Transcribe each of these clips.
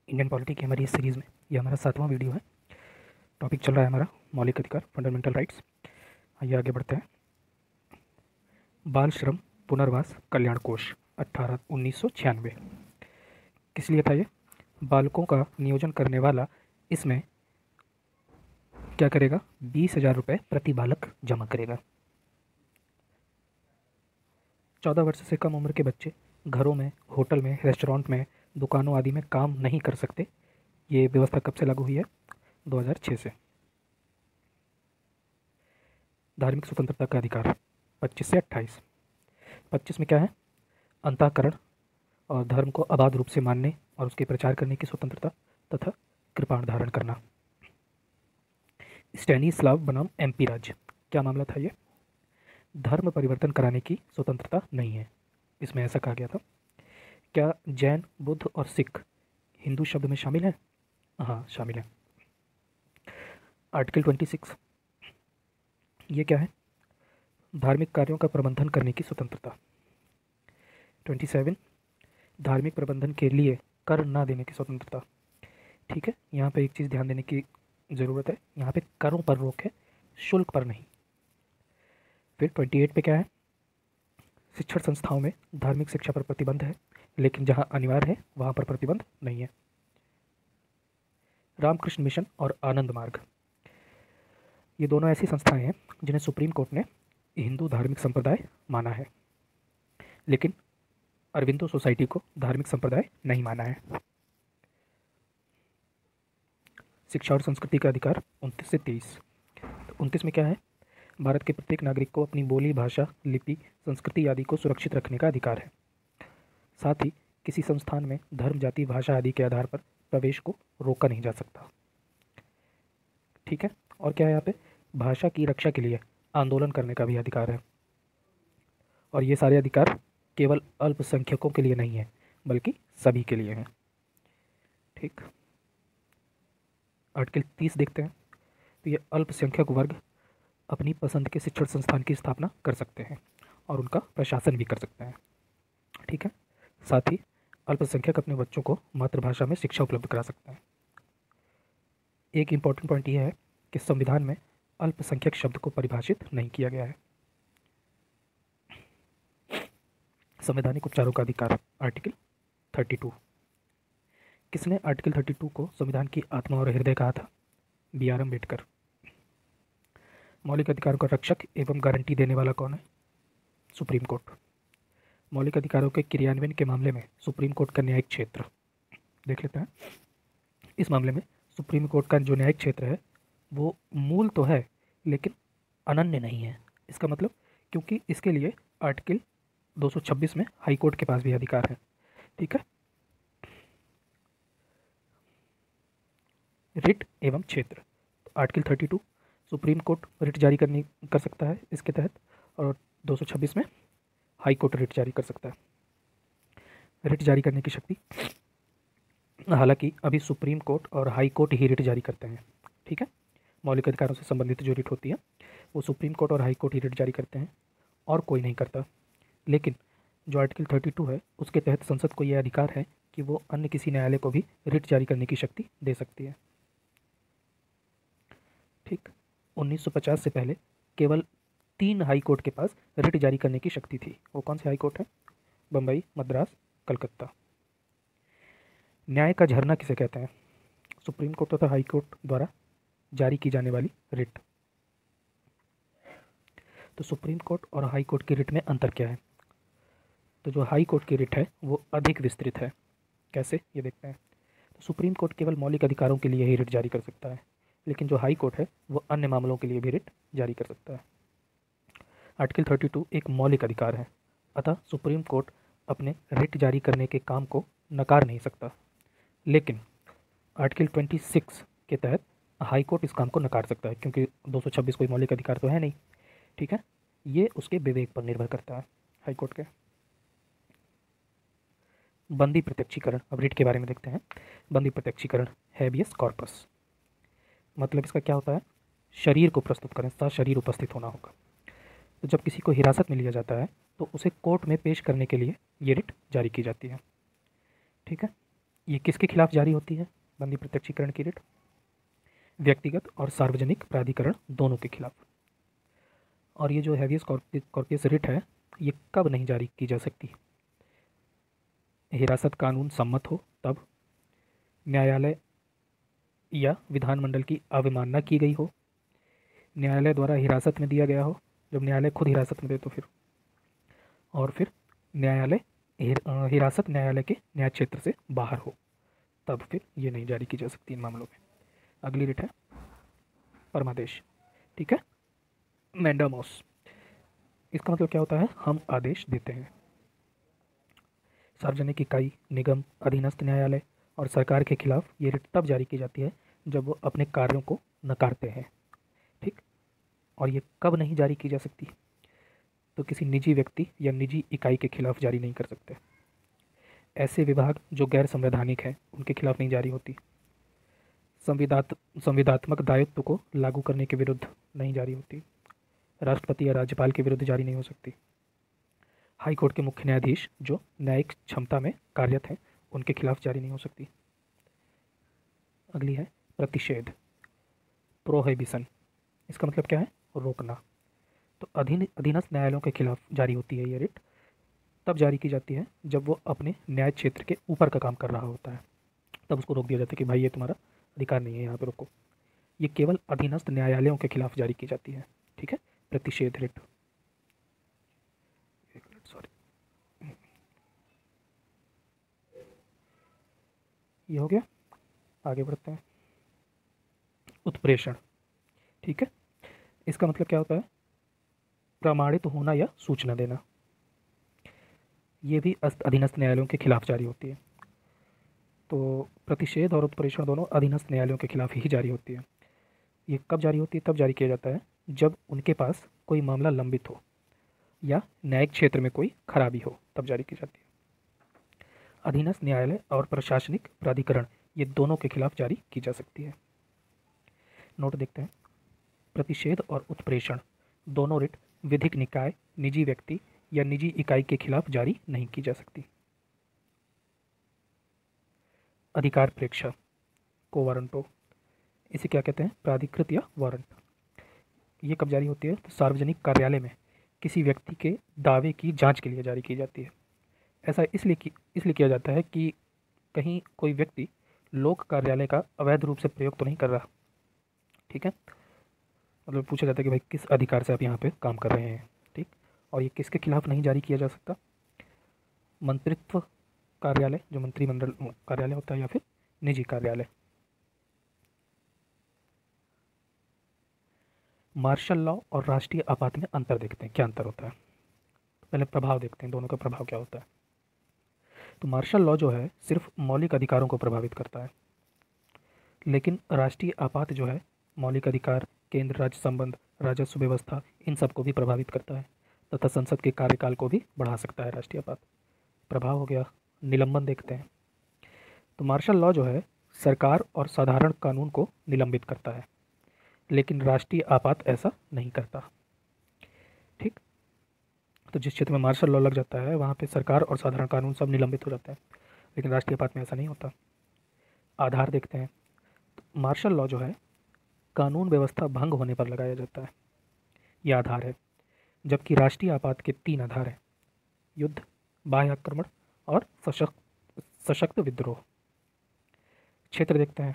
Indian polity की हमारी इस सीरीज़ में ये हमारा 7वां वीडियो है। टॉपिक चल रहा है हमारा मौलिक अधिकार, फंडामेंटल राइट्स। आइए आगे बढ़ते हैं। बाल श्रम पुनर्वास कल्याण कोष 1996 किस लिए था ये? बालकों का नियोजन करने वाला इसमें क्या करेगा? 20,000 रुपये प्रति बालक जमा करेगा। 14 वर्ष से कम उम्र के बच्चे घरों में, होटल में, रेस्टोरेंट में, दुकानों आदि में काम नहीं कर सकते। ये व्यवस्था कब से लागू हुई है? 2006 से। धार्मिक स्वतंत्रता का अधिकार 25 से 28। 25 में क्या है? अंतःकरण और धर्म को अबाध रूप से मानने और उसके प्रचार करने की स्वतंत्रता तथा कृपाण धारण करना। स्टैनिस्लाव बनाम एमपी राज्य, क्या मामला था ये? धर्म परिवर्तन कराने की स्वतंत्रता नहीं है, इसमें ऐसा कहा गया था। क्या जैन, बुद्ध और सिख हिंदू शब्द में शामिल हैं? हाँ, शामिल हैं। आर्टिकल 26 ये क्या है? धार्मिक कार्यों का प्रबंधन करने की स्वतंत्रता। 27 धार्मिक प्रबंधन के लिए कर ना देने की स्वतंत्रता। ठीक है, यहाँ पे एक चीज़ ध्यान देने की ज़रूरत है, यहाँ पे करों पर रोक है, शुल्क पर नहीं। फिर 28 पे क्या है? शिक्षण संस्थाओं में धार्मिक शिक्षा पर प्रतिबंध है, लेकिन जहाँ अनिवार्य है वहाँ पर प्रतिबंध नहीं है। रामकृष्ण मिशन और आनंद मार्ग, ये दोनों ऐसी संस्थाएं हैं जिन्हें सुप्रीम कोर्ट ने हिंदू धार्मिक संप्रदाय माना है, लेकिन अरविंदो सोसाइटी को धार्मिक संप्रदाय नहीं माना है। शिक्षा और संस्कृति का अधिकार 29 से 23। तो 29 में क्या है? भारत के प्रत्येक नागरिक को अपनी बोली, भाषा, लिपि, संस्कृति आदि को सुरक्षित रखने का अधिकार है। साथ ही किसी संस्थान में धर्म, जाति, भाषा आदि के आधार पर प्रवेश को रोका नहीं जा सकता। ठीक है, और क्या है यहाँ पे? भाषा की रक्षा के लिए आंदोलन करने का भी अधिकार है। और ये सारे अधिकार केवल अल्पसंख्यकों के लिए नहीं है, बल्कि सभी के लिए हैं। ठीक, आर्टिकल 30 देखते हैं। तो ये अल्पसंख्यक वर्ग अपनी पसंद के शिक्षण संस्थान की स्थापना कर सकते हैं और उनका प्रशासन भी कर सकते हैं। ठीक है, साथ ही अल्पसंख्यक अपने बच्चों को मातृभाषा में शिक्षा उपलब्ध करा सकते हैं। एक इम्पॉर्टेंट पॉइंट यह है कि संविधान में अल्पसंख्यक शब्द को परिभाषित नहीं किया गया है। संवैधानिक उपचारों का अधिकार आर्टिकल 32। किसने आर्टिकल 32 को संविधान की आत्मा और हृदय कहा था? BR अम्बेडकर। मौलिक अधिकारों का रक्षक एवं गारंटी देने वाला कौन है? Supreme court. मौलिक अधिकारों के क्रियान्वयन के मामले में सुप्रीम कोर्ट का न्यायिक क्षेत्र देख लेते हैं। इस मामले में सुप्रीम कोर्ट का जो न्यायिक क्षेत्र है वो मूल तो है, लेकिन अनन्य नहीं है। इसका मतलब, क्योंकि इसके लिए आर्टिकल 226 में हाई कोर्ट के पास भी अधिकार है। ठीक है, रिट एवं क्षेत्र। तो आर्टिकल 32 सुप्रीम कोर्ट रिट जारी कर सकता है इसके तहत, और 226 में हाई कोर्ट रिट जारी कर सकता है। रिट जारी करने की शक्ति, हालांकि अभी सुप्रीम कोर्ट और हाई कोर्ट ही रिट जारी करते हैं। ठीक है, मौलिक अधिकारों से संबंधित जो रिट होती है वो सुप्रीम कोर्ट और हाई कोर्ट ही रिट जारी करते हैं और कोई नहीं करता। लेकिन जो आर्टिकल 32 है उसके तहत संसद को यह अधिकार है कि वो अन्य किसी न्यायालय को भी रिट जारी करने की शक्ति दे सकती है। ठीक, 1950 से पहले केवल 3 हाई कोर्ट के पास रिट जारी करने की शक्ति थी। वो कौन से हाई कोर्ट है? बम्बई, मद्रास, कलकत्ता। न्याय का झरना किसे कहते हैं? सुप्रीम कोर्ट तथा हाई कोर्ट द्वारा जारी की जाने वाली रिट। तो सुप्रीम कोर्ट और हाई कोर्ट की रिट में अंतर क्या है? तो जो हाई कोर्ट की रिट है वो अधिक विस्तृत है। कैसे, ये देखते हैं। तो सुप्रीम कोर्ट केवल मौलिक अधिकारों के लिए ही रिट जारी कर सकता है, लेकिन जो हाई कोर्ट है वो अन्य मामलों के लिए भी रिट जारी कर सकता है। आर्टिकल 32 एक मौलिक अधिकार है, अतः सुप्रीम कोर्ट अपने रिट जारी करने के काम को नकार नहीं सकता। लेकिन आर्टिकल 26 के तहत हाई कोर्ट इस काम को नकार सकता है, क्योंकि 226 कोई मौलिक अधिकार तो है नहीं। ठीक है, ये उसके विवेक पर निर्भर करता है हाई कोर्ट के। बंदी प्रत्यक्षीकरण, अब रिट के बारे में देखते हैं। बंदी प्रत्यक्षीकरण, हैबियस कॉर्पस, मतलब इसका क्या होता है? शरीर को प्रस्तुत करें, सशरीर उपस्थित होना होगा। तो जब किसी को हिरासत में लिया जाता है तो उसे कोर्ट में पेश करने के लिए ये रिट जारी की जाती है। ठीक है, ये किसके खिलाफ जारी होती है बंदी प्रत्यक्षीकरण की रिट? व्यक्तिगत और सार्वजनिक प्राधिकरण दोनों के खिलाफ। और ये जो हैवियस कॉर्पस रिट है ये कब नहीं जारी की जा सकती? हिरासत कानून सम्मत हो तब, न्यायालय या विधानमंडल की अवमानना की गई हो, न्यायालय द्वारा हिरासत में दिया गया हो, जब न्यायालय खुद हिरासत में दे तो फिर, और फिर न्यायालय हिरासत न्यायालय के न्याय क्षेत्र से बाहर हो, तब फिर ये नहीं जारी की जा सकती इन मामलों में। अगली रिट है परमादेश। ठीक है, मैंडामोस। इसका मतलब क्या होता है? हम आदेश देते हैं। सार्वजनिक इकाई, निगम, अधीनस्थ न्यायालय और सरकार के खिलाफ ये रिट तब जारी की जाती है जब वो अपने कार्यों को नकारते हैं। ठीक, और ये कब नहीं जारी की जा सकती? तो किसी निजी व्यक्ति या निजी इकाई के खिलाफ जारी नहीं कर सकते। ऐसे विभाग जो गैर संवैधानिक हैं उनके खिलाफ नहीं जारी होती। संविदात्मक दायित्व को लागू करने के विरुद्ध नहीं जारी होती। राष्ट्रपति या राज्यपाल के विरुद्ध जारी नहीं हो सकती। हाई कोर्ट के मुख्य न्यायाधीश जो न्यायिक क्षमता में कार्यरत हैं उनके खिलाफ जारी नहीं हो सकती। अगली है प्रतिषेध, प्रोहिबिशन। इसका मतलब क्या है? रोकना। तो अधीनस्थ न्यायालयों के खिलाफ जारी होती है ये रिट, तब जारी की जाती है जब वो अपने न्याय क्षेत्र के ऊपर का काम कर रहा होता है, तब उसको रोक दिया जाता है कि भाई ये तुम्हारा अधिकार नहीं है, यहाँ पे रोको। ये केवल अधीनस्थ न्यायालयों के खिलाफ जारी की जाती है। ठीक है, प्रतिषेध रिट। सॉरी, ये हो गया। आगे बढ़ते हैं। उत्प्रेषण। ठीक है, इसका मतलब क्या होता है? प्रमाणित होना या सूचना देना। ये भी अधीनस्थ न्यायालयों के खिलाफ जारी होती है। तो प्रतिषेध और उत्प्रेषण दोनों अधीनस्थ न्यायालयों के खिलाफ ही जारी होती है। ये कब जारी होती है? तब जारी किया जाता है जब उनके पास कोई मामला लंबित हो या न्यायिक क्षेत्र में कोई खराबी हो, तब जारी की जाती है। अधीनस्थ न्यायालय और प्रशासनिक प्राधिकरण ये दोनों के खिलाफ जारी की जा सकती है। नोट देखते हैं। प्रतिषेध और उत्प्रेषण दोनों रिट विधिक निकाय, निजी व्यक्ति या निजी इकाई के खिलाफ जारी नहीं की जा सकती। अधिकार प्रेक्षा, को वारंटो, इसे क्या कहते हैं? प्राधिकृत या वारंट। ये कब जारी होती है? तो सार्वजनिक कार्यालय में किसी व्यक्ति के दावे की जांच के लिए जारी की जाती है। ऐसा इसलिए किया जाता है कि कहीं कोई व्यक्ति लोक कार्यालय का अवैध रूप से प्रयोग तो नहीं कर रहा। ठीक है, मतलब पूछा जाता है कि भाई किस अधिकार से आप यहाँ पे काम कर रहे हैं। ठीक, और ये किसके खिलाफ नहीं जारी किया जा सकता? मंत्रित्व कार्यालय, जो मंत्रिमंडल कार्यालय होता है, या फिर निजी कार्यालय। मार्शल लॉ और राष्ट्रीय आपात में अंतर देखते हैं, क्या अंतर होता है। पहले प्रभाव देखते हैं, दोनों का प्रभाव क्या होता है। तो मार्शल लॉ जो है सिर्फ मौलिक अधिकारों को प्रभावित करता है, लेकिन राष्ट्रीय आपात जो है मौलिक अधिकार, केंद्र राज्य संबंध, राजस्व व्यवस्था, इन सबको भी प्रभावित करता है तथा संसद के कार्यकाल को भी बढ़ा सकता है राष्ट्रीय आपात। प्रभाव हो गया। निलंबन देखते हैं। तो मार्शल लॉ जो है सरकार और साधारण कानून को निलंबित करता है, लेकिन राष्ट्रीय आपात ऐसा नहीं करता। ठीक, तो जिस क्षेत्र में मार्शल लॉ लग जाता है वहाँ पे सरकार और साधारण कानून सब निलंबित हो जाते हैं, लेकिन राष्ट्रीय आपात में ऐसा नहीं होता। आधार देखते हैं। तो मार्शल लॉ जो है कानून व्यवस्था भंग होने पर लगाया जाता है, यह आधार है, जबकि राष्ट्रीय आपात के 3 आधार हैं: युद्ध, बाह्य आक्रमण और सशक्त विद्रोह। क्षेत्र देखते हैं।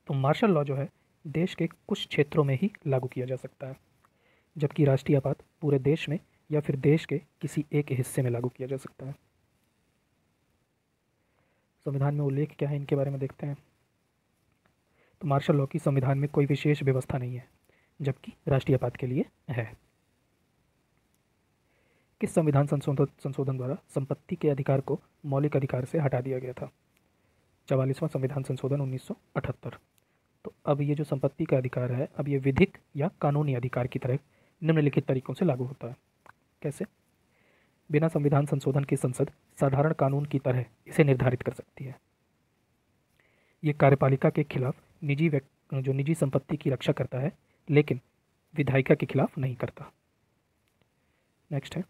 तो मार्शल लॉ जो है देश के कुछ क्षेत्रों में ही लागू किया जा सकता है, जबकि राष्ट्रीय आपात पूरे देश में या फिर देश के किसी एक हिस्से में लागू किया जा सकता है। संविधान में उल्लेख क्या है इनके बारे में देखते हैं। तो मार्शल लॉ की संविधान में कोई विशेष व्यवस्था नहीं है, जबकि राष्ट्रीय आपात के लिए है। किस संविधान संशोधन द्वारा संपत्ति के अधिकार को मौलिक अधिकार से हटा दिया गया था? 44वां संविधान संशोधन 1978। तो अब ये जो संपत्ति का अधिकार है, अब ये विधिक या कानूनी अधिकार की तरह निम्नलिखित तरीकों से लागू होता है। कैसे? बिना संविधान संशोधन की संसद साधारण कानून की तरह इसे निर्धारित कर सकती है। ये कार्यपालिका के खिलाफ जो निजी संपत्ति की रक्षा करता है, लेकिन विधायिका के खिलाफ नहीं करता। नेक्स्ट है,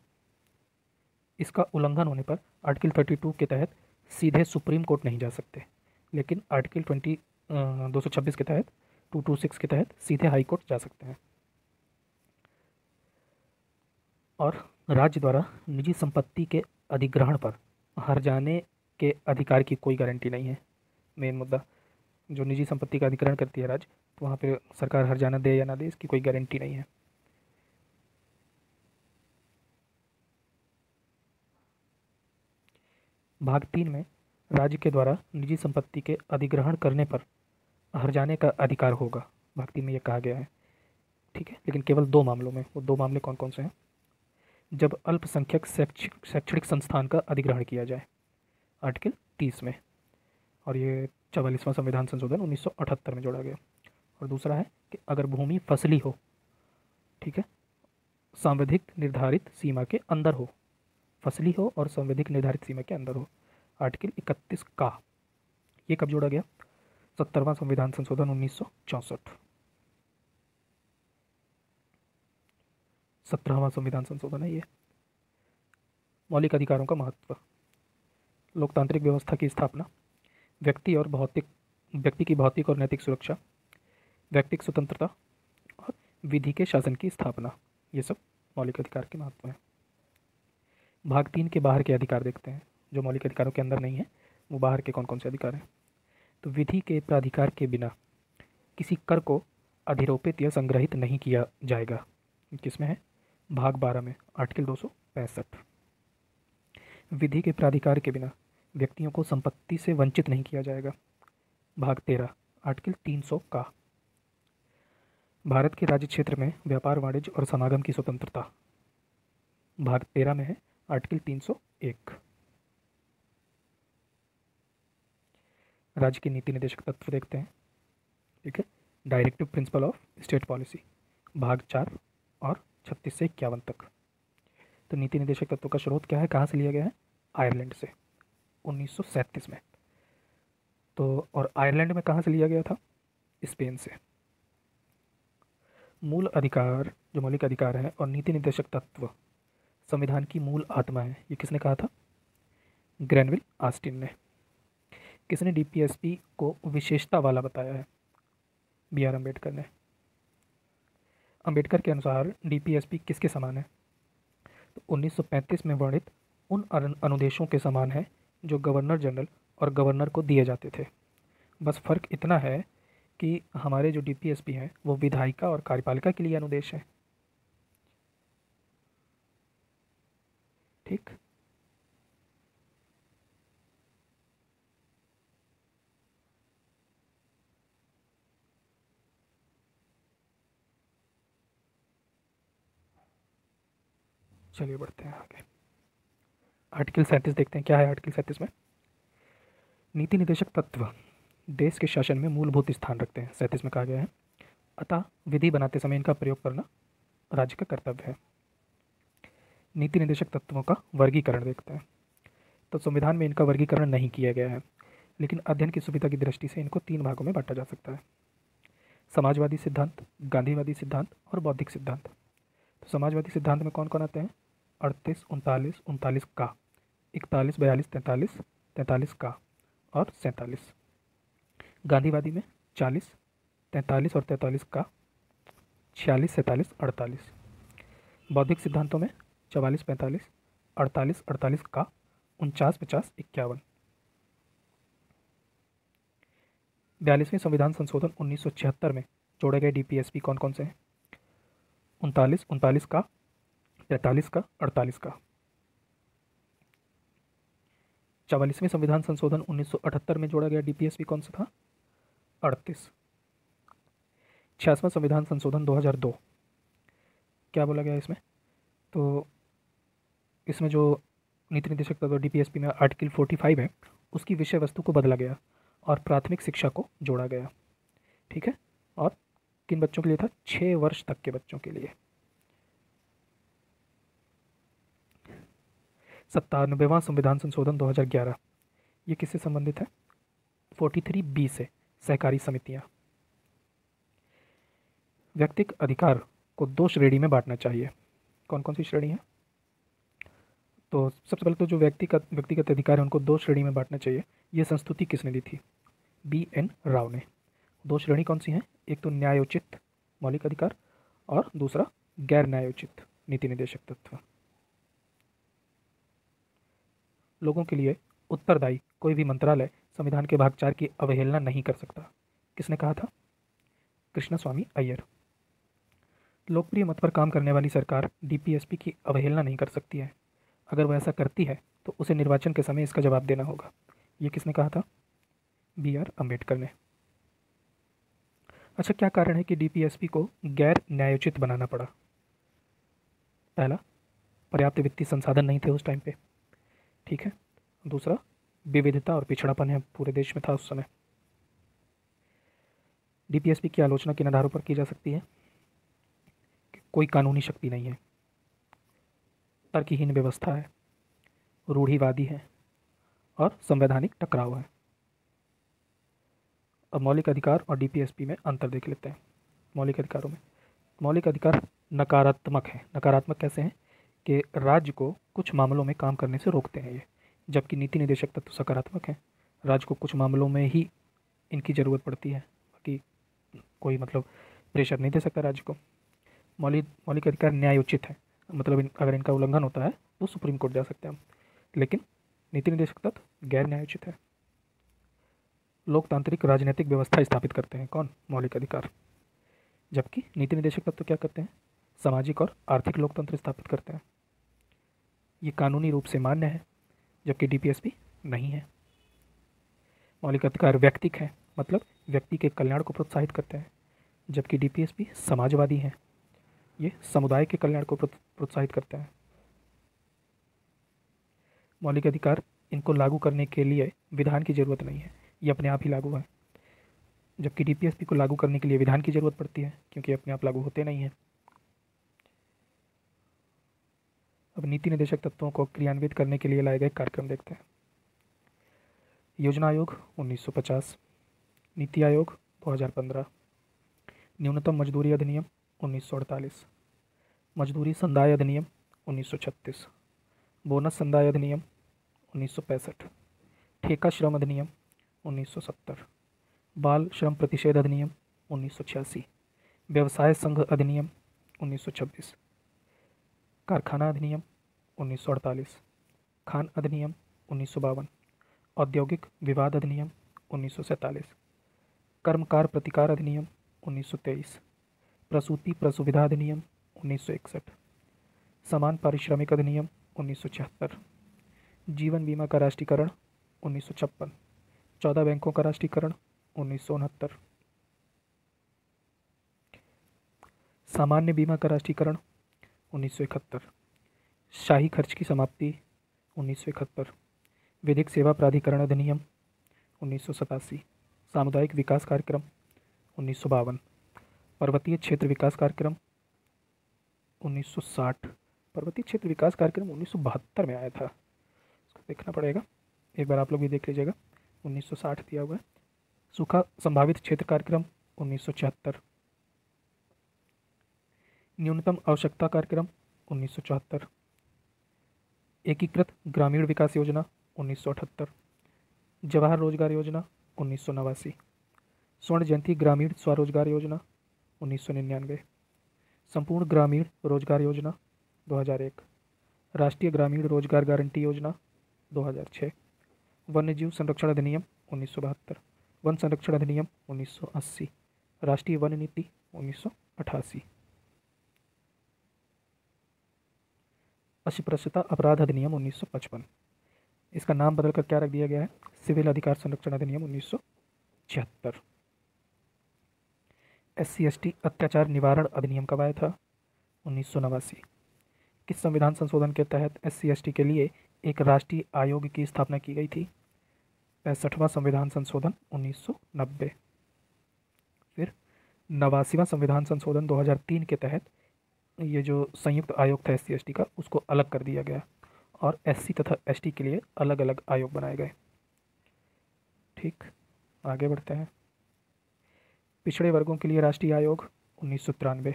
इसका उल्लंघन होने पर आर्टिकल 32 के तहत सीधे सुप्रीम कोर्ट नहीं जा सकते, लेकिन आर्टिकल 226 के तहत 226 के तहत सीधे हाई कोर्ट जा सकते हैं। और राज्य द्वारा निजी संपत्ति के अधिग्रहण पर हर जाने के अधिकार की कोई गारंटी नहीं है। मेन मुद्दा, जो निजी संपत्ति का अधिग्रहण करती है राज्य, तो वहाँ पे सरकार हर जाना दे या ना दे, इसकी कोई गारंटी नहीं है। भाग 3 में राज्य के द्वारा निजी संपत्ति के अधिग्रहण करने पर हर्जाने का अधिकार होगा। भाग 3 में यह कहा गया है, ठीक है, लेकिन केवल 2 मामलों में। वो 2 मामले कौन कौन से हैं? जब अल्पसंख्यक शैक्षणिक संस्थान का अधिग्रहण किया जाए, आर्टिकल 30 में, और ये 44वां संविधान संशोधन 1978 में जोड़ा गया। और दूसरा है कि अगर भूमि फसली हो, ठीक है, संवैधानिक निर्धारित सीमा के अंदर हो, फसली हो और संवैधानिक निर्धारित सीमा के अंदर हो, आर्टिकल 31 का। ये कब जोड़ा गया? 70वां संविधान संशोधन 1964, 17वां संविधान संशोधन है ये। मौलिक अधिकारों का महत्व। लोकतांत्रिक व्यवस्था की स्थापना, व्यक्ति की भौतिक और नैतिक सुरक्षा, व्यक्तिक स्वतंत्रता और विधि के शासन की स्थापना, ये सब मौलिक अधिकार के महत्व हैं। भाग 3 के बाहर के अधिकार देखते हैं, जो मौलिक अधिकारों के अंदर नहीं है, वो बाहर के कौन कौन से अधिकार हैं। तो विधि के प्राधिकार के बिना किसी कर को अधिरोपित या संग्रहित नहीं किया जाएगा। किसमें है? भाग 12 में, आर्टिकल 265। विधि के प्राधिकार के बिना व्यक्तियों को संपत्ति से वंचित नहीं किया जाएगा। भाग 13, आर्टिकल 300 का। भारत के राज्य क्षेत्र में व्यापार, वाणिज्य और समागम की स्वतंत्रता, भाग 13 में है, आर्टिकल 301। राज्य की नीति निर्देशक तत्व देखते हैं, ठीक है, directive principle of state policy, भाग 4 और 36 से 51 तक। तो नीति निर्देशक तत्व का स्रोत क्या है, कहाँ से लिया गया है? आयरलैंड से, 1937 में। तो और आयरलैंड में कहाँ से लिया गया था? स्पेन से। मूल अधिकार, जो मौलिक अधिकार है, और नीति निर्देशक तत्व संविधान की मूल आत्मा है, ये किसने कहा था? ग्रैनविल ऑस्टिन ने। किसने डीपीएसपी को विशेषता वाला बताया है? बी आर अम्बेडकर ने। अम्बेडकर के अनुसार डीपीएसपी किसके समान है? तो 1935 में वर्णित उन अनुदेशों के समान है जो गवर्नर जनरल और गवर्नर को दिए जाते थे। बस फर्क इतना है कि हमारे जो डीपीएसपी हैं वो विधायिका और कार्यपालिका के लिए अनुदेश हैं, ठीक। चलिए बढ़ते हैं आगे। आर्टिकल 37 देखते हैं, क्या है आर्टिकल 37 में? नीति निर्देशक तत्व देश के शासन में मूलभूत स्थान रखते हैं, 37 में कहा गया है। अतः विधि बनाते समय इनका प्रयोग करना राज्य का कर्तव्य है। नीति निर्देशक तत्वों का वर्गीकरण देखते हैं। तो संविधान में इनका वर्गीकरण नहीं किया गया है, लेकिन अध्ययन की सुविधा की दृष्टि से इनको 3 भागों में बांटा जा सकता है: समाजवादी सिद्धांत, गांधीवादी सिद्धांत और बौद्धिक सिद्धांत। तो समाजवादी सिद्धांत में कौन कौन आते हैं? 38, 39, 39 का, 41, 42, 43, 43 का और 47। गांधीवादी में 40, 43 और 43 का, 46, 47, 48। बौद्धिक सिद्धांतों में 44, 45, 48, 48 का, 49, 50, 51। 42वें संविधान संशोधन 1976 में जोड़े गए डीपीएसपी कौन कौन से हैं? 39, 39 का, 43 का, 48 का। 44वें संविधान संशोधन 1978 में जोड़ा गया डीपीएसपी कौन सा था? 38। 66वां संविधान संशोधन 2002, क्या बोला गया इसमें? तो इसमें जो नीति निर्देशक तत्व डीपीएसपी में आर्टिकल 45 है, उसकी विषय वस्तु को बदला गया और प्राथमिक शिक्षा को जोड़ा गया, ठीक है। और किन बच्चों के लिए था? 6 वर्ष तक के बच्चों के लिए। 97वां संविधान संशोधन 2011, ये किससे संबंधित है? 43B से, सहकारी समितियां। व्यक्तिगत अधिकार को 2 श्रेणी में बांटना चाहिए। कौन कौन सी श्रेणी है? तो सबसे पहले तो जो व्यक्तिगत अधिकार है उनको दो श्रेणी में बांटना चाहिए। ये संस्तुति किसने दी थी? BN राव ने। दो श्रेणी कौन सी हैं? एक तो न्यायोचित मौलिक अधिकार और दूसरा गैर न्यायोचित नीति निदेशक तत्व। लोगों के लिए उत्तरदायी कोई भी मंत्रालय संविधान के भाग 4 की अवहेलना नहीं कर सकता। किसने कहा था? कृष्णस्वामी अय्यर। लोकप्रिय मत पर काम करने वाली सरकार DPSP की अवहेलना नहीं कर सकती है। अगर वह ऐसा करती है तो उसे निर्वाचन के समय इसका जवाब देना होगा। ये किसने कहा था? BR अम्बेडकर ने। अच्छा, क्या कारण है कि DPSP को गैर न्यायोचित बनाना पड़ा? पहला, पर्याप्त वित्तीय संसाधन नहीं थे उस टाइम पे, ठीक है। दूसरा, विविधता और पिछड़ापन है पूरे देश में था उस समय। DPSP की आलोचना किन आधारों पर की जा सकती है? कि कोई कानूनी शक्ति नहीं है, तर्कहीन व्यवस्था है, रूढ़िवादी है और संवैधानिक टकराव है। अब मौलिक अधिकार और DPSP में अंतर देख लेते हैं। मौलिक अधिकारों में मौलिक अधिकार नकारात्मक है। नकारात्मक कैसे हैं? कि राज्य को कुछ मामलों में काम करने से रोकते हैं ये, जबकि नीति निदेशक तत्व सकारात्मक है। राज्य को कुछ मामलों में ही इनकी ज़रूरत पड़ती है, बाकी कोई मतलब प्रेशर नहीं दे सकता राज्य को। मौलिक अधिकार न्यायोचित है, मतलब अगर इनका उल्लंघन होता है तो सुप्रीम कोर्ट जा सकते हैं हम, लेकिन नीति निदेशक तत्व गैर न्यायोचित है। लोकतांत्रिक राजनीतिक व्यवस्था स्थापित करते हैं कौन? मौलिक अधिकार। जबकि नीति निदेशक तत्व क्या करते हैं? सामाजिक और आर्थिक लोकतंत्र स्थापित करते हैं। ये कानूनी रूप से मान्य है, जबकि DPSP नहीं है। मौलिक अधिकार व्यक्तिक है, मतलब व्यक्ति के कल्याण को प्रोत्साहित करते हैं, जबकि DPSP समाजवादी है, ये समुदाय के कल्याण को प्रोत्साहित करते हैं। मौलिक अधिकार इनको लागू करने के लिए विधान की जरूरत नहीं है, ये अपने आप ही लागू है, जबकि DPSP को लागू करने के लिए विधान की जरूरत पड़ती है, क्योंकि अपने आप लागू होते नहीं हैं। अब नीति निदेशक तत्वों को क्रियान्वित करने के लिए लाए गए कार्यक्रम देखते हैं। योजना आयोग 1950, नीति आयोग 2015, न्यूनतम मजदूरी अधिनियम 1948, मजदूरी संदाय अधिनियम 1936, बोनस संदाय अधिनियम 1965, ठेका श्रम अधिनियम 1970, बाल श्रम प्रतिषेध अधिनियम 1986, व्यवसाय संघ अधिनियम 1926, कारखाना अधिनियम 1948, खान अधिनियम 1952, औद्योगिक विवाद अधिनियम 1947, कर्मकार प्रतिकार अधिनियम 1923, प्रसूति प्रसुविधा अधिनियम 1961, समान पारिश्रमिक अधिनियम 1976, जीवन बीमा का राष्ट्रीयकरण 1956, 14 बैंकों का राष्ट्रीयकरण 1969, सामान्य बीमा का राष्ट्रीयकरण 1971, शाही खर्च की समाप्ति 1971, विधिक सेवा प्राधिकरण अधिनियम 1987, सामुदायिक विकास कार्यक्रम 1952, पर्वतीय क्षेत्र विकास कार्यक्रम 1960, पर्वतीय क्षेत्र विकास कार्यक्रम 1972 में आया था, इसको देखना पड़ेगा, एक बार आप लोग भी देख लीजिएगा। 1960 दिया हुआ है। सूखा संभावित क्षेत्र कार्यक्रम 1976, न्यूनतम आवश्यकता कार्यक्रम 1974, एकीकृत ग्रामीण विकास योजना 1978, जवाहर रोजगार योजना 1989, स्वर्ण जयंती ग्रामीण स्वरोजगार योजना 1999, संपूर्ण ग्रामीण रोजगार योजना 2001, राष्ट्रीय ग्रामीण रोजगार गारंटी योजना 2006, वन्यजीव संरक्षण अधिनियम 1972, वन संरक्षण अधिनियम 1980, राष्ट्रीय वन नीति 1988, अस्पृश्यता अपराध अधिनियम 1955, इसका नाम बदलकर क्या रख दिया गया है? सिविल अधिकार संरक्षण अधिनियम 1976। SC/ST अत्याचार निवारण अधिनियम कब आया था? 1989। किस संविधान संशोधन के तहत SC/ST के लिए एक राष्ट्रीय आयोग की स्थापना की गई थी? 65वां संविधान संशोधन 1990। फिर 89वां संविधान संशोधन 2003 के तहत ये जो संयुक्त आयोग था SC/ST का, उसको अलग कर दिया गया और SC तथा ST के लिए अलग अलग आयोग बनाए गए। ठीक, आगे बढ़ते हैं। पिछड़े वर्गों के लिए राष्ट्रीय आयोग 1993।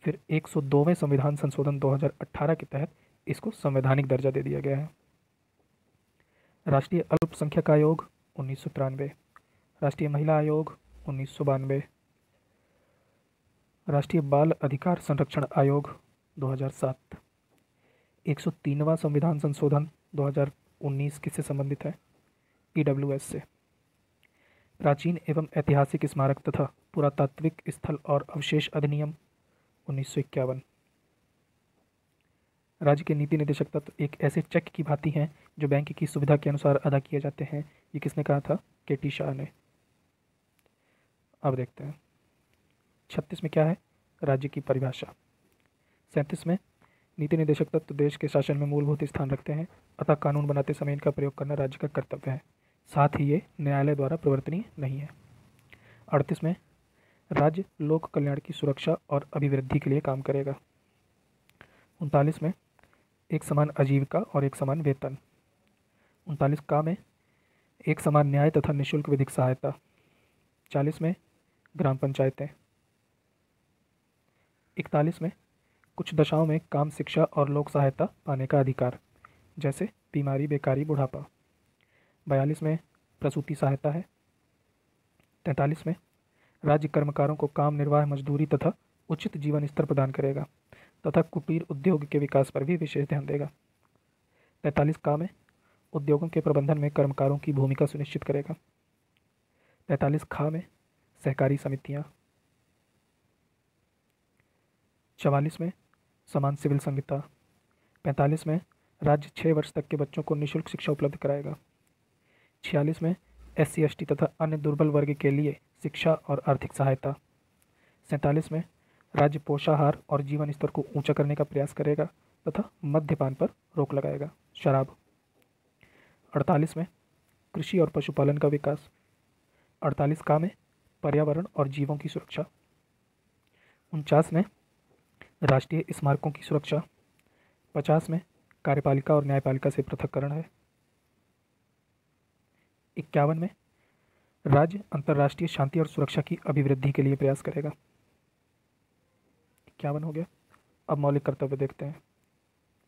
फिर 102वें संविधान संशोधन 2018 के तहत इसको संवैधानिक दर्जा दे दिया गया है। राष्ट्रीय अल्पसंख्यक आयोग 1993, राष्ट्रीय महिला आयोग 1992, राष्ट्रीय बाल अधिकार संरक्षण आयोग 2007, 103वां संविधान संशोधन 2019 किससे संबंधित है? EWS से। प्राचीन एवं ऐतिहासिक स्मारक तथा पुरातात्विक स्थल और अवशेष अधिनियम 1951। राज्य के नीति निदेशक तत्व एक ऐसे चेक की भांति हैं जो बैंक की सुविधा के अनुसार अदा किए जाते हैं। ये किसने कहा था? KT शाह ने। अब देखते हैं 36 में क्या है? राज्य की परिभाषा। 37 में नीति निदेशक तत्व देश के शासन में मूलभूत स्थान रखते हैं, अतः कानून बनाते समय इनका प्रयोग करना राज्य का कर्तव्य है, साथ ही ये न्यायालय द्वारा प्रवर्तनीय नहीं है। 38 में राज्य लोक कल्याण की सुरक्षा और अभिवृद्धि के लिए काम करेगा। 39 में एक समान आजीविका और एक समान वेतन। 39 का में एक समान न्याय तथा निःशुल्क विधिक सहायता। 40 में ग्राम पंचायतें। 41 में कुछ दशाओं में काम, शिक्षा और लोक सहायता पाने का अधिकार, जैसे बीमारी, बेकारी, बुढ़ापा। 42 में प्रसूति सहायता है। 43 में राज्य कर्मकारों को काम, निर्वाह, मजदूरी तथा उचित जीवन स्तर प्रदान करेगा तथा कुटीर उद्योग के विकास पर भी विशेष ध्यान देगा। 43 का में उद्योगों के प्रबंधन में कर्मकारों की भूमिका सुनिश्चित करेगा। 43 खा में सहकारी समितियां। 44 में समान सिविल संहिता। 45 में राज्य 6 वर्ष तक के बच्चों को निःशुल्क शिक्षा उपलब्ध कराएगा। 46 में SC ST तथा अन्य दुर्बल वर्ग के लिए शिक्षा और आर्थिक सहायता। 47 में राज्य पोषाहार और जीवन स्तर को ऊंचा करने का प्रयास करेगा तथा मद्यपान पर रोक लगाएगा, शराब। 48 में कृषि और पशुपालन का विकास। 48 का में पर्यावरण और जीवों की सुरक्षा। 49 में राष्ट्रीय स्मारकों की सुरक्षा। 50 में कार्यपालिका और न्यायपालिका से पृथक्करण है। 51 में राज्य अंतर्राष्ट्रीय शांति और सुरक्षा की अभिवृद्धि के लिए प्रयास करेगा। 51 हो गया। अब मौलिक कर्तव्य देखते हैं।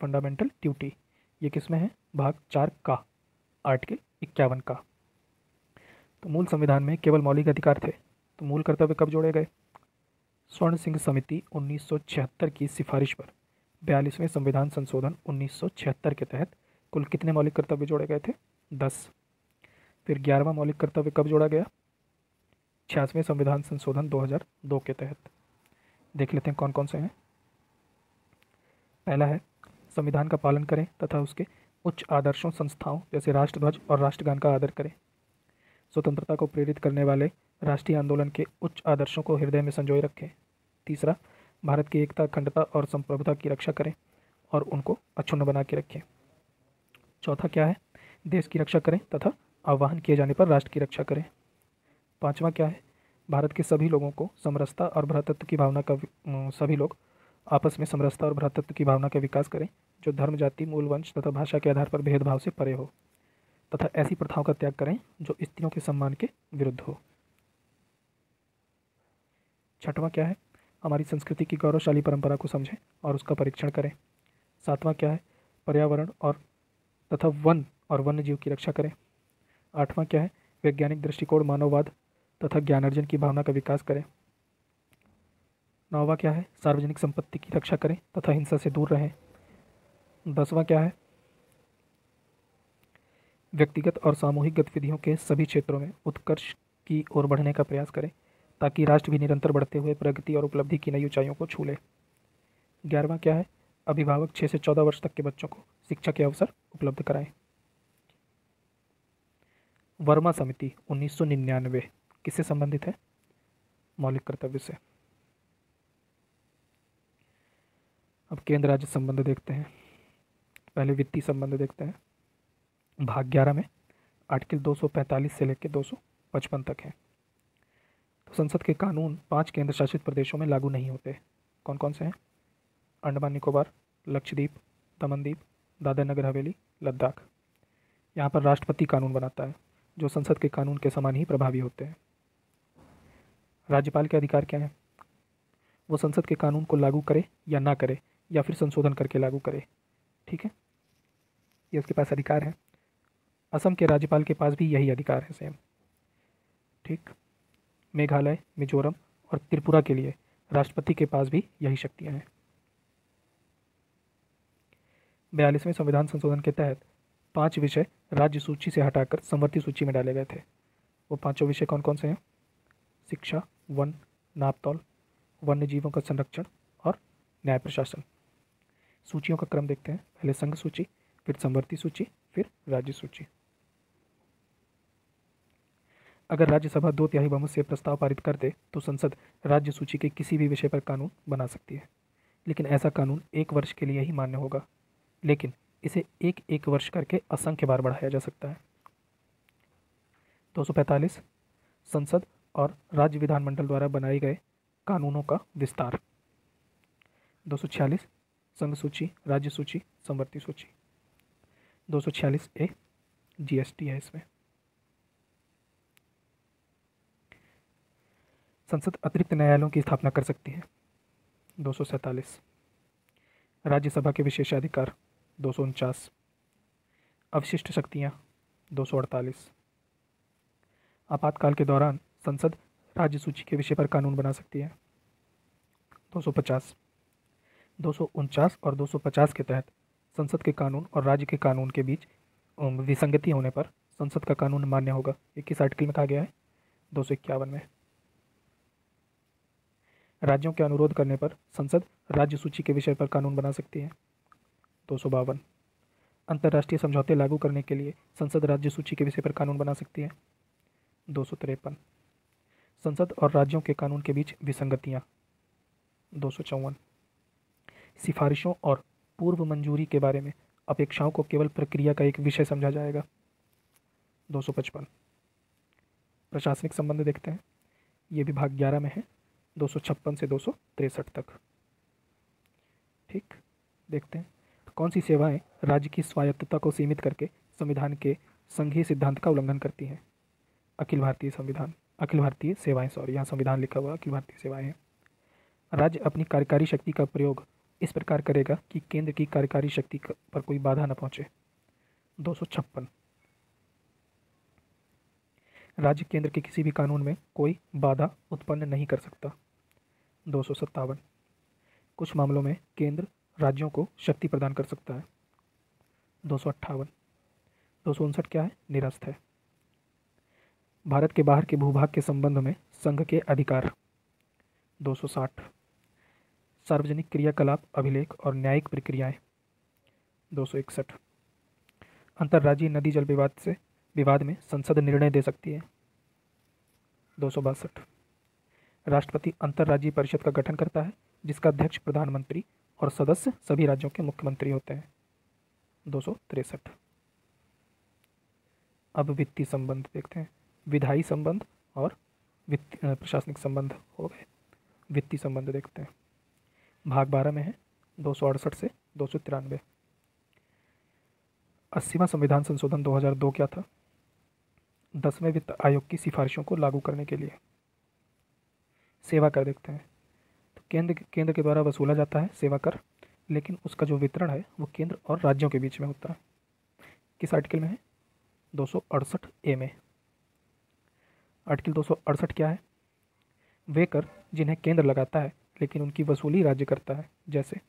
फंडामेंटल ड्यूटी, ये किस में है? भाग 4 का, आर्टिकल 51 का। तो मूल संविधान में केवल मौलिक अधिकार थे, तो मूल कर्तव्य कब जोड़े गए? स्वर्ण सिंह समिति 1976 की सिफारिश पर 42वें संविधान संशोधन 1976 के तहत कुल कितने मौलिक कर्तव्य जोड़े गए थे? 10। फिर 11वां मौलिक कर्तव्य कब जोड़ा गया? 86वें संविधान संशोधन 2002 के तहत। देख लेते हैं कौन कौन से हैं। पहला है संविधान का पालन करें तथा उसके उच्च आदर्शों, संस्थाओं जैसे राष्ट्रध्वज और राष्ट्रगान का आदर करें। स्वतंत्रता को प्रेरित करने वाले राष्ट्रीय आंदोलन के उच्च आदर्शों को हृदय में संजोए रखें। तीसरा, भारत की एकता, अखंडता और संप्रभुता की रक्षा करें और उनको अक्षुण्ण बना के रखें। चौथा क्या है? देश की रक्षा करें तथा आह्वान किए जाने पर राष्ट्र की रक्षा करें। पांचवा क्या है? भारत के सभी लोगों को समरसता और भ्रातृत्व की भावना का सभी लोग आपस में समरसता और भ्रातृत्व की भावना का विकास करें जो धर्म, जाति, मूल, वंश तथा भाषा के आधार पर भेदभाव से परे हो तथा ऐसी प्रथाओं का त्याग करें जो स्त्रियों के सम्मान के विरुद्ध हो। छठवां क्या है? हमारी संस्कृति की गौरवशाली परंपरा को समझें और उसका परीक्षण करें। सातवां क्या है? पर्यावरण और तथा वन और वन्य जीव की रक्षा करें। आठवां क्या है? वैज्ञानिक दृष्टिकोण, मानववाद तथा ज्ञानार्जन की भावना का विकास करें। नौवां क्या है? सार्वजनिक संपत्ति की रक्षा करें तथा हिंसा से दूर रहें। 10वां क्या है? व्यक्तिगत और सामूहिक गतिविधियों के सभी क्षेत्रों में उत्कर्ष की ओर बढ़ने का प्रयास करें ताकि राष्ट्र भी निरंतर बढ़ते हुए प्रगति और उपलब्धि की नई ऊंचाइयों को छू ले। 11वां क्या है? अभिभावक 6 से 14 वर्ष तक के बच्चों को शिक्षा के अवसर उपलब्ध कराएं। वर्मा समिति 1999 किससे संबंधित है? मौलिक कर्तव्य से। अब केंद्र राज्य संबंध देखते हैं। पहले वित्तीय संबंध देखते हैं। भाग 11 में आर्टिकल 245 से लेकर 255 तक है। तो संसद के कानून 5 केंद्र शासित प्रदेशों में लागू नहीं होते। कौन कौन से हैं? अंडमान निकोबार, लक्षद्वीप, दमनदीप, दादरा नगर हवेली, लद्दाख। यहाँ पर राष्ट्रपति कानून बनाता है जो संसद के कानून के समान ही प्रभावी होते हैं। राज्यपाल के अधिकार क्या हैं? वो संसद के कानून को लागू करे या ना करे या फिर संशोधन करके लागू करे। ठीक है, ये उसके पास अधिकार है। असम के राज्यपाल के पास भी यही अधिकार है सेम। ठीक, मेघालय, मिजोरम और त्रिपुरा के लिए राष्ट्रपति के पास भी यही शक्तियां हैं। 42वें संविधान संशोधन के तहत 5 विषय राज्य सूची से हटाकर समवर्ती सूची में डाले गए थे। वो 5 विषय कौन कौन से हैं? शिक्षा, वन, नापतौल, वन्य जीवों का संरक्षण और न्याय प्रशासन। सूचियों का क्रम देखते हैं, पहले संघ सूची, फिर समवर्ती सूची, फिर राज्य सूची। अगर राज्यसभा 2/3 बहुमत से प्रस्ताव पारित कर दे तो संसद राज्य सूची के किसी भी विषय पर कानून बना सकती है, लेकिन ऐसा कानून 1 वर्ष के लिए ही मान्य होगा, लेकिन इसे एक एक वर्ष करके असंख्य बार बढ़ाया जा सकता है। 245 संसद और राज्य विधानमंडल द्वारा बनाए गए कानूनों का विस्तार। 246 संघ सूची, राज्य सूची, समवर्ती सूची। 246 ए जीएसटी है इसमें। संसद अतिरिक्त न्यायालयों की स्थापना कर सकती है। 247 राज्यसभा के विशेषाधिकार। 249 अवशिष्ट शक्तियाँ। 248 आपातकाल के दौरान संसद राज्य सूची के विषय पर कानून बना सकती है। 250 249 और 250 के तहत संसद के कानून और राज्य के कानून के बीच विसंगति होने पर संसद का कानून मान्य होगा। ये किस आर्टिकल में कहा गया है? 251 में। राज्यों के अनुरोध करने पर संसद राज्य सूची के विषय पर कानून बना सकती है। 252 अंतर्राष्ट्रीय समझौते लागू करने के लिए संसद राज्य सूची के विषय पर कानून बना सकती है। 253 संसद और राज्यों के कानून के बीच विसंगतियाँ। 254 सिफारिशों और पूर्व मंजूरी के बारे में अपेक्षाओं को केवल प्रक्रिया का एक विषय समझा जाएगा। 255 प्रशासनिक संबंध देखते हैं, ये विभाग 11 में है, 256 से 263 तक। ठीक, देखते हैं कौन सी सेवाएं राज्य की स्वायत्तता को सीमित करके संविधान के संघीय सिद्धांत का उल्लंघन करती हैं। अखिल भारतीय सेवाएं, यहाँ संविधान लिखा हुआ अखिल भारतीय सेवाएं हैं। राज्य अपनी कार्यकारी शक्ति का प्रयोग इस प्रकार करेगा कि केंद्र की कार्यकारी शक्ति पर कोई बाधा न पहुंचे। 256 राज्य केंद्र के किसी भी कानून में कोई बाधा उत्पन्न नहीं कर सकता। 257 कुछ मामलों में केंद्र राज्यों को शक्ति प्रदान कर सकता है। 258 259 क्या है? निरस्त है। भारत के बाहर के भूभाग के संबंध में संघ के अधिकार। 260 सार्वजनिक क्रियाकलाप, अभिलेख और न्यायिक प्रक्रियाएं। 261 अंतर्राज्यीय नदी जल विवाद में संसद निर्णय दे सकती है। 262 राष्ट्रपति अंतर्राज्यीय परिषद का गठन करता है जिसका अध्यक्ष प्रधानमंत्री और सदस्य सभी राज्यों के मुख्यमंत्री होते हैं। 263 अब वित्तीय संबंध देखते हैं। विधायी संबंध और प्रशासनिक संबंध हो गए, वित्तीय संबंध देखते हैं। भाग 12 में है 268 से 293। 80वां संविधान संशोधन 2002 क्या था? 10वें वित्त आयोग की सिफारिशों को लागू करने के लिए। सेवा कर देखते हैं, तो केंद्र के द्वारा वसूला जाता है सेवा कर, लेकिन उसका जो वितरण है वो केंद्र और राज्यों के बीच में होता है। किस आर्टिकल में है? 268 ए में। आर्टिकल 268 क्या है? वे कर जिन्हें केंद्र लगाता है लेकिन उनकी वसूली राज्य करता है, जैसे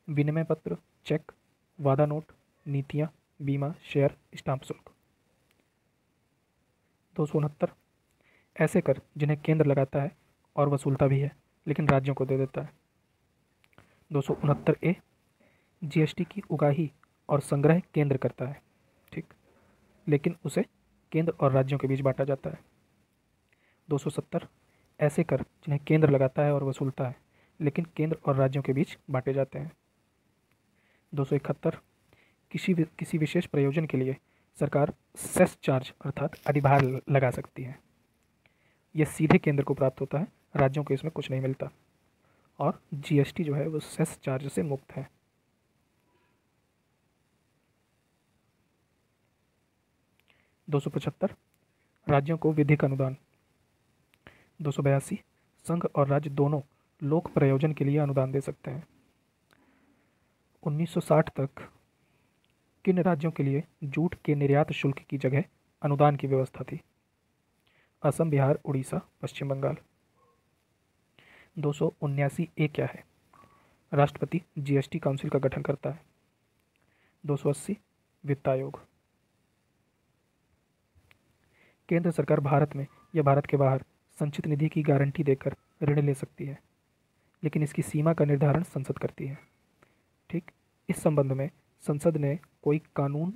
विनिमय पत्र, चेक, वादा नोट, नीतियाँ, बीमा, शेयर, स्टाम्प शुल्क। 269 ऐसे कर जिन्हें केंद्र लगाता है और वसूलता भी है लेकिन राज्यों को दे देता है। 269 ए जीएसटी की उगाही और संग्रह केंद्र करता है, ठीक, लेकिन उसे केंद्र और राज्यों के बीच बांटा जाता है। 270 ऐसे कर जिन्हें केंद्र लगाता है और वसूलता है लेकिन केंद्र और राज्यों के बीच बांटे जाते हैं। 271 किसी विशेष प्रयोजन के लिए सरकार सेस चार्ज अर्थात अधिभार लगा सकती है। यह सीधे केंद्र को प्राप्त होता है, राज्यों को इसमें कुछ नहीं मिलता, और जीएसटी जो है वो सेस चार्ज से मुक्त है। 275 राज्यों को विधिक अनुदान। 282 संघ और राज्य दोनों लोक प्रयोजन के लिए अनुदान दे सकते हैं। 1960 तक किन राज्यों के लिए जूट के निर्यात शुल्क की जगह अनुदान की व्यवस्था थी? असम, बिहार, उड़ीसा, पश्चिम बंगाल। 279 ए क्या है? राष्ट्रपति जीएसटी काउंसिल का गठन करता है। 280 वित्त आयोग। केंद्र सरकार भारत में या भारत के बाहर संचित निधि की गारंटी देकर ऋण ले सकती है, लेकिन इसकी सीमा का निर्धारण संसद करती है। ठीक, इस संबंध में संसद ने कोई कानून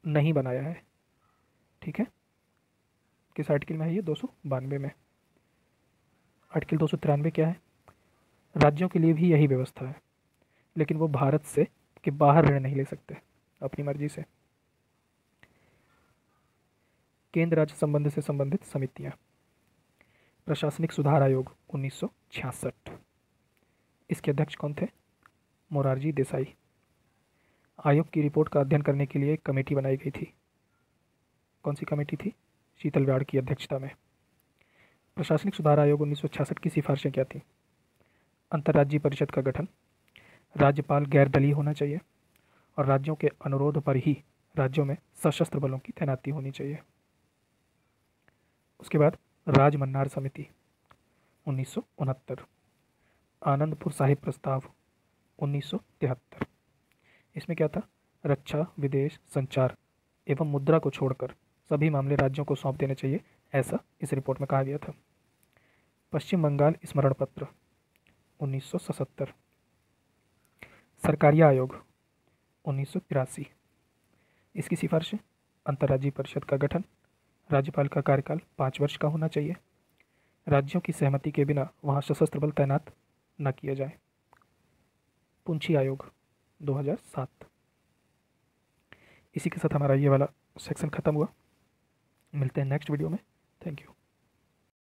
नहीं बनाया है। ठीक है, किस आर्टिकल में है ये? 292 में। आर्टिकल 293 क्या है? राज्यों के लिए भी यही व्यवस्था है, लेकिन वो भारत से के बाहर ऋण नहीं ले सकते अपनी मर्जी से। केंद्र राज्य संबंध से संबंधित समितियां। प्रशासनिक सुधार आयोग 1966, इसके अध्यक्ष कौन थे? मोरारजी देसाई। आयोग की रिपोर्ट का अध्ययन करने के लिए एक कमेटी बनाई गई थी। कौन सी कमेटी थी? शीतल व्याड़ की अध्यक्षता में। प्रशासनिक सुधार आयोग 1966 की सिफारिशें क्या थी? अंतर्राज्यीय परिषद का गठन, राज्यपाल गैर दलीय होना चाहिए, और राज्यों के अनुरोध पर ही राज्यों में सशस्त्र बलों की तैनाती होनी चाहिए। उसके बाद राजमन्नार समिति 1969, आनंदपुर साहिब प्रस्ताव 1973। इसमें क्या था? रक्षा, विदेश, संचार एवं मुद्रा को छोड़कर सभी मामले राज्यों को सौंप देने चाहिए, ऐसा इस रिपोर्ट में कहा गया था। पश्चिम बंगाल स्मरण पत्र 1977। सरकारिया आयोग 1983, इसकी सिफारिशें अंतर्राज्यीय परिषद का गठन, राज्यपाल का कार्यकाल 5 वर्ष का होना चाहिए, राज्यों की सहमति के बिना वहाँ सशस्त्र बल तैनात न किया जाए। पुंछी आयोग 2007। इसी के साथ हमारा ये वाला सेक्शन ख़त्म हुआ। मिलते हैं नेक्स्ट वीडियो में। Thank you.